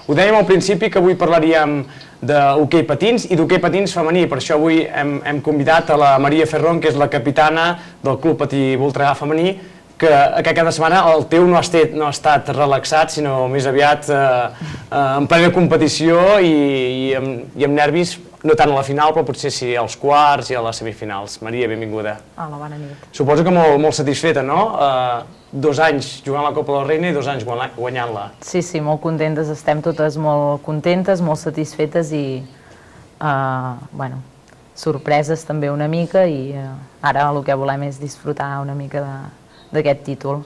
Ho dèiem al principi que avui parlaríem d'hoquei patins i d'hoquei patins femení, per això avui hem convidat a la Maria Ferrón, que és la capitana del Club Patí Voltregà femení, que aquest cap de setmana el teu no ha estat relaxat, sinó més aviat en plena competició i amb nervis, no tant a la final, però potser sí als quarts i a les semifinals. Maria, benvinguda. Hola, bona nit. Suposo que molt satisfeta, no? 2 anys jugant la Copa de la Reina i 2 anys guanyant-la. Sí, molt contentes, estem totes molt contentes, molt satisfetes i, sorpreses també una mica i ara el que volem és disfrutar una mica d'aquest títol.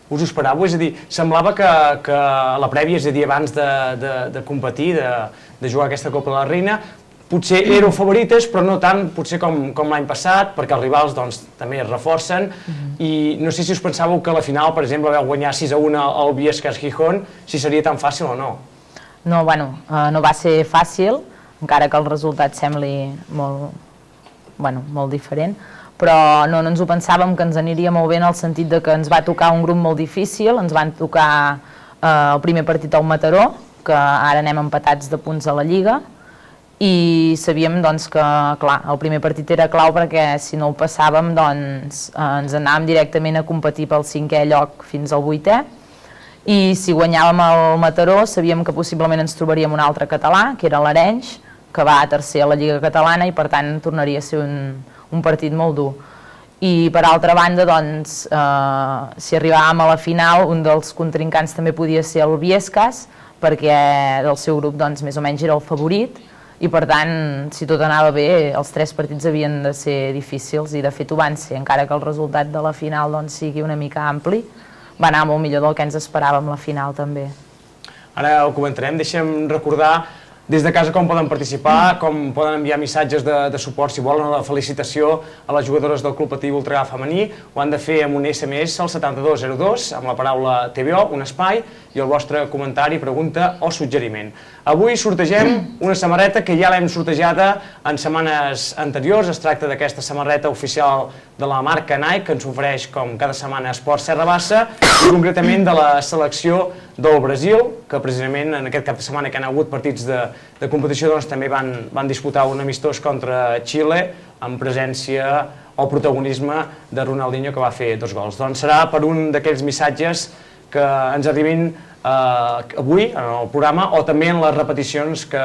Us ho esperàveu? És a dir, semblava que a la prèvia, és a dir, abans de competir, de jugar aquesta Copa de la Reina, potser éreu favorites, però no tant potser com l'any passat, perquè els rivals també es reforcen, i no sé si us pensàveu que a la final, per exemple, vau guanyar 6-1 al Biescas Gijón, si seria tan fàcil o no? No, no va ser fàcil, encara que el resultat sembli molt diferent, però no ens ho pensàvem que ens aniria molt bé en el sentit que ens va tocar un grup molt difícil, ens van tocar el primer partit al Mataró, que ara anem empatats de punts a la Lliga, i sabíem que el primer partit era clau perquè si no ho passàvem ens anàvem directament a competir pel 5è lloc fins al 8è, i si guanyàvem el Mataró sabíem que possiblement ens trobaríem un altre català, que era l'Arenys, que va a tercer a la Lliga Catalana i per tant tornaria a ser un partit molt dur. I per altra banda, si arribàvem a la final, un dels contrincants també podia ser el Biescas, perquè del seu grup més o menys era el favorit, i per tant, si tot anava bé, els 3 partits havien de ser difícils i de fet ho van ser, encara que el resultat de la final sigui una mica ampli, va anar molt millor del que ens esperàvem la final també. Ara ho comentarem, deixem recordar des de casa com poden participar, com poden enviar missatges de suport si volen, la felicitació a les jugadores del Club Patí Voltregà femení. Ho han de fer amb un SMS al 7202, amb la paraula TVO, un espai, i el vostre comentari, pregunta o suggeriment. Avui sortegem una samarreta que ja l'hem sortejada en setmanes anteriors. Es tracta d'aquesta samarreta oficial de la marca Nike, que ens ofereix com cada setmana Esports Serra Bassa, i concretament de la selecció del Brasil, que precisament en aquest cap de setmana que han hagut partits de competició també van disputar un amistós contra Xile amb presència o protagonisme de Ronaldinho, que va fer 2 gols. Doncs serà per un d'aquells missatges que ens arribin avui en el programa o també en les repeticions que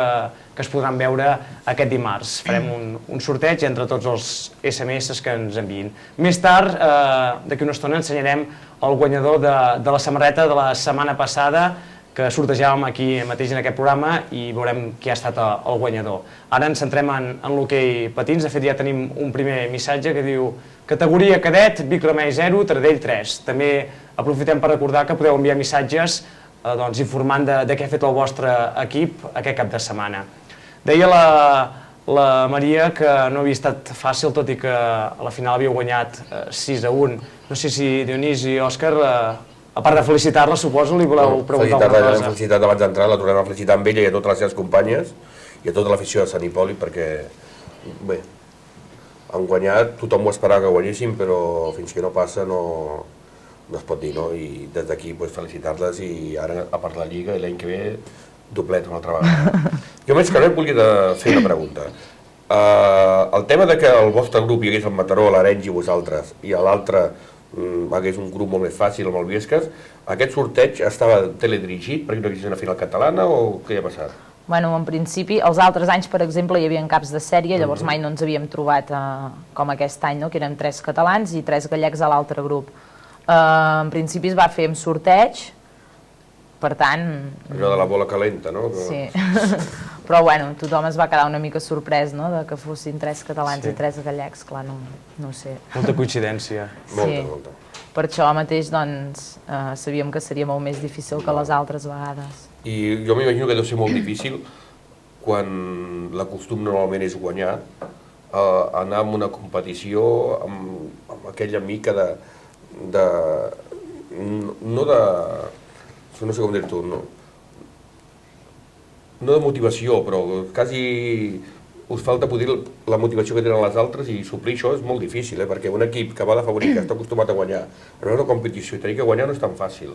es podran veure aquest dimarts. Farem un sorteig entre tots els SMS que ens enviïn. Més tard, d'aquí una estona, ensenyarem el guanyador de la samarreta de la setmana passada que sortejàvem aquí mateix en aquest programa i veurem qui ha estat el guanyador. Ara ens centrem en l'hoquei patins. De fet, ja tenim un primer missatge que diu: categoria cadet, Vic Remei 0, Taradell 3. També aprofitem per recordar que podeu enviar missatges informant de què ha fet el vostre equip aquest cap de setmana. Deia la Maria que no havia estat fàcil, tot i que a la final havia guanyat 6-1. No sé si Dionís i Òscar, a part de felicitar-la, suposo, li voleu preguntar alguna cosa. L'hem felicitat abans d'entrar, la tornem a felicitar amb ella i a totes les seves companyes i a tota l'afició de Sant Hipòlit, perquè, bé, han guanyat, tothom ho esperava que guanyéssim, però fins que no passa no es pot dir, no? I des d'aquí felicitar-les i ara a part de la Lliga i l'any que ve doblet una altra vegada. Jo més que res volia fer una pregunta. El tema de que al vostre grup hi hagués el Mataró, l'Arenys i vosaltres, i a l'altre hagués un grup molt més fàcil amb el Biescas, aquest sorteig estava teledirigit perquè no hi hagués una final catalana o què ha passat? Bueno, en principi, els altres anys, per exemple, hi havia caps de sèrie, llavors mai no ens havíem trobat com aquest any, que eren 3 catalans i 3 gallecs a l'altre grup. En principi es va fer amb sorteig, per tant... Allò de la bola calenta, no? Sí, però bueno, tothom es va quedar una mica sorprès, no?, de que fossin 3 catalans i 3 gallecs, clar, no sé. Molta coincidència. Molta. Per això mateix, doncs, sabíem que seria molt més difícil que les altres vegades. I jo m'imagino que deu ser molt difícil, quan l'acostum normalment és guanyar, anar a una competició amb aquella mica no sé com dir-t'ho, no de motivació, però quasi us falta poder la motivació que tenen les altres i suplir això és molt difícil, perquè un equip que va de favorit, que està acostumat a guanyar, en una competició i tenir que guanyar no és tan fàcil.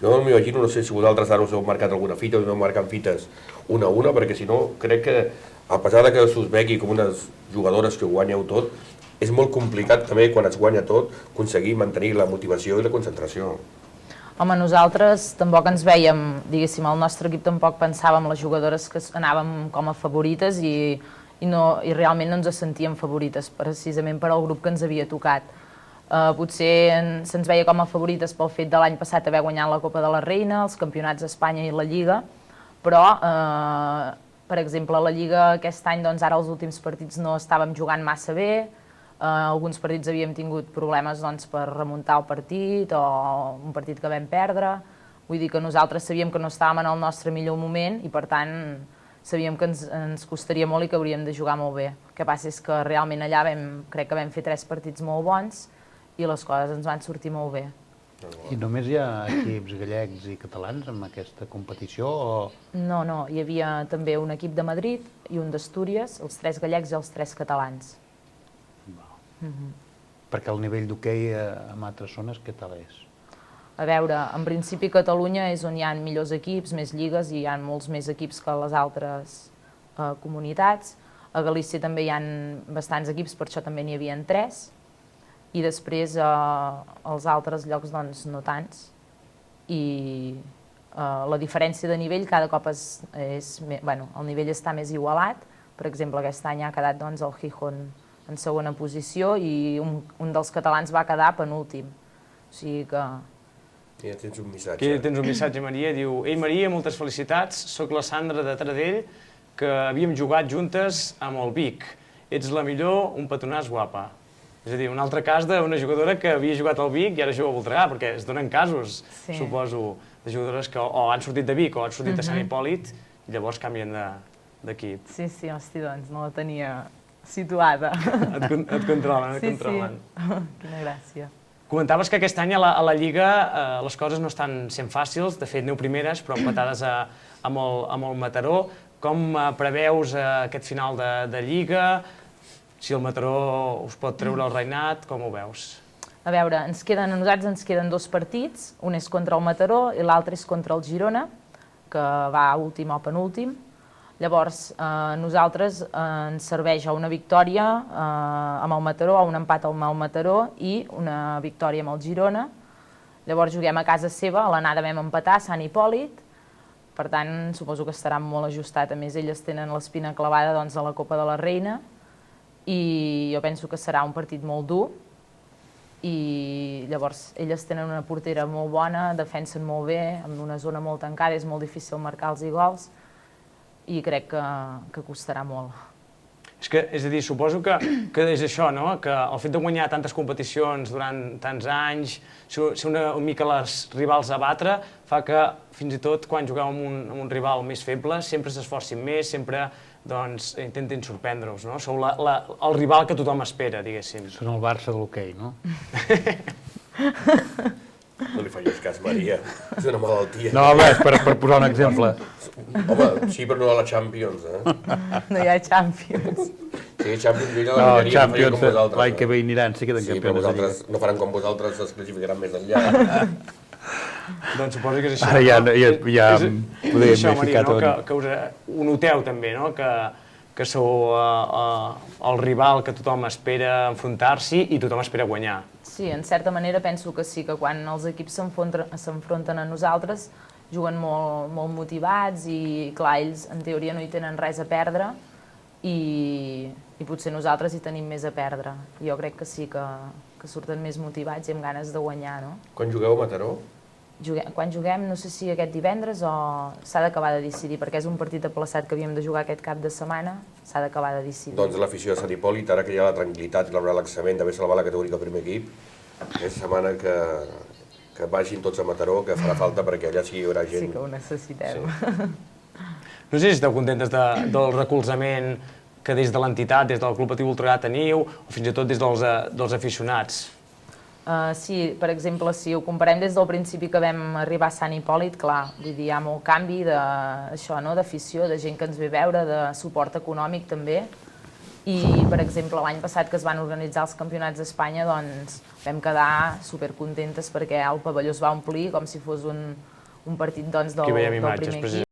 Jo m'imagino, no sé si vosaltres ara us heu marcat alguna fita o no heu marcat fites una a una, perquè si no, crec que, a pesar de que us vegi com unes jugadores que ho guanyeu tot, és molt complicat també, quan es guanya tot, aconseguir mantenir la motivació i la concentració. Home, nosaltres tampoc ens veiem, diguéssim, el nostre equip tampoc pensàvem les jugadores que anàvem com a favorites i realment no ens sentíem favorites, precisament per al grup que ens havia tocat. Potser se'ns veia com a favorites pel fet de l'any passat haver guanyat la Copa de la Reina, els campionats d'Espanya i la Lliga, però, per exemple, a la Lliga aquest any, doncs ara els últims partits no estàvem jugant massa bé, alguns partits havíem tingut problemes per remuntar el partit o un partit que vam perdre. Vull dir que nosaltres sabíem que no estàvem en el nostre millor moment i per tant sabíem que ens costaria molt i que hauríem de jugar molt bé. El que passa és que realment allà crec que vam fer 3 partits molt bons i les coses ens van sortir molt bé. I només hi ha equips gallecs i catalans en aquesta competició o...? No, hi havia també un equip de Madrid i un d'Astúries, els 3 gallecs i els 3 catalans. Perquè el nivell d'hoquei en altres zones què tal és? A veure, en principi Catalunya és on hi ha millors equips, més lligues i hi ha molts més equips que les altres comunitats. A Galícia també hi ha bastants equips, per això també n'hi havia 3. I després als altres llocs doncs no tants. I la diferència de nivell cada cop el nivell està més igualat. Per exemple, aquest any ha quedat doncs el Gijón en segona posició i un dels catalans va quedar penúltim. O sigui que... Ja tens un missatge. Aquí tens un missatge, Maria, diu: Ei Maria, moltes felicitats, soc la Sandra de Taradell, que havíem jugat juntes amb el Vic. Ets la millor, un petonàs guapa. És a dir, un altre cas d'una jugadora que havia jugat al Vic i ara juga a Voltregà, perquè es donen casos, suposo, de jugadores que o han sortit de Vic o han sortit de Sant Hipòlit i llavors canvien d'equip. Sí, hosti, doncs no la tenia situada. Et controlen, Sí, quina gràcia. Comentaves que aquest any a la Lliga les coses no estan sent fàcils, de fet aneu primeres, però empatades amb el Mataró. Com preveus aquest final de Lliga? Si el Mataró us pot treure el reinat, com ho veus? A veure, a nosaltres ens queden 2 partits, un és contra el Mataró i l'altre és contra el Girona, que va últim o penúltim. Llavors, a nosaltres ens serveix una victòria amb el Mataró, o un empat amb el Mataró i una victòria amb el Girona. Llavors juguem a casa seva, a l'anada vam empatar a Sant Hipòlit, per tant suposo que estarà molt ajustat. A més, elles tenen l'espina clavada a la Copa de la Reina i jo penso que serà un partit molt dur i llavors elles tenen una portera molt bona, defensen molt bé, en una zona molt tancada, és molt difícil marcar-los gols i crec que costarà molt. És a dir, suposo que és això, no? Que el fet de guanyar tantes competicions durant tants anys, ser una mica les rivals a batre, fa que fins i tot quan jugueu amb un rival més feble sempre s'esforcin més, sempre intentin sorprendre-us, no? Sou el rival que tothom espera, diguéssim. Són el Barça de l'hoquei, no? No li facis cas, Maria. És una malaltia. No, home, és per posar un exemple. Home, sí, però no a la Champions, No hi ha Champions. Sí, Champions, jo no, Champions l'any que ve hi aniran, sí que tenen campions. Sí, però vosaltres no faran com vosaltres, es classificaran més enllà. Doncs suposo que és això. Ara ja podem ficar tot. Que ho noteu també, no? Que sou el rival que tothom espera enfrontar-s'hi i tothom espera guanyar. Sí, en certa manera penso que sí, que quan els equips s'enfronten a nosaltres juguen molt motivats i, clar, ells en teoria no hi tenen res a perdre i potser nosaltres hi tenim més a perdre. Jo crec que sí, que surten més motivats i amb ganes de guanyar, no? Quan jugueu a Mataró? Quan juguem, no sé si aquest divendres o s'ha d'acabar de decidir, perquè és un partit aplaçat que havíem de jugar aquest cap de setmana, s'ha d'acabar de decidir. Doncs l'afició de Sant Hipòlit, ara que hi ha la tranquil·litat i el relaxament d'haver salvat la categoria del primer equip, aquesta setmana que vagin tots a Mataró, que farà falta perquè allà sí hi haurà gent. Sí que ho necessitem. No sé si esteu contentes del recolzament que des de l'entitat, des del Club Patí Voltregà teniu, o fins i tot des dels aficionats. Sí, per exemple, si ho comparem des del principi que vam arribar a Sant Hipòlit, clar, vull dir, hi ha molt canvi d'afició, de gent que ens ve a veure, de suport econòmic també, i, per exemple, l'any passat que es van organitzar els campionats d'Espanya, doncs vam quedar supercontentes perquè el pavelló es va omplir com si fos un partit doncs, del primer equip.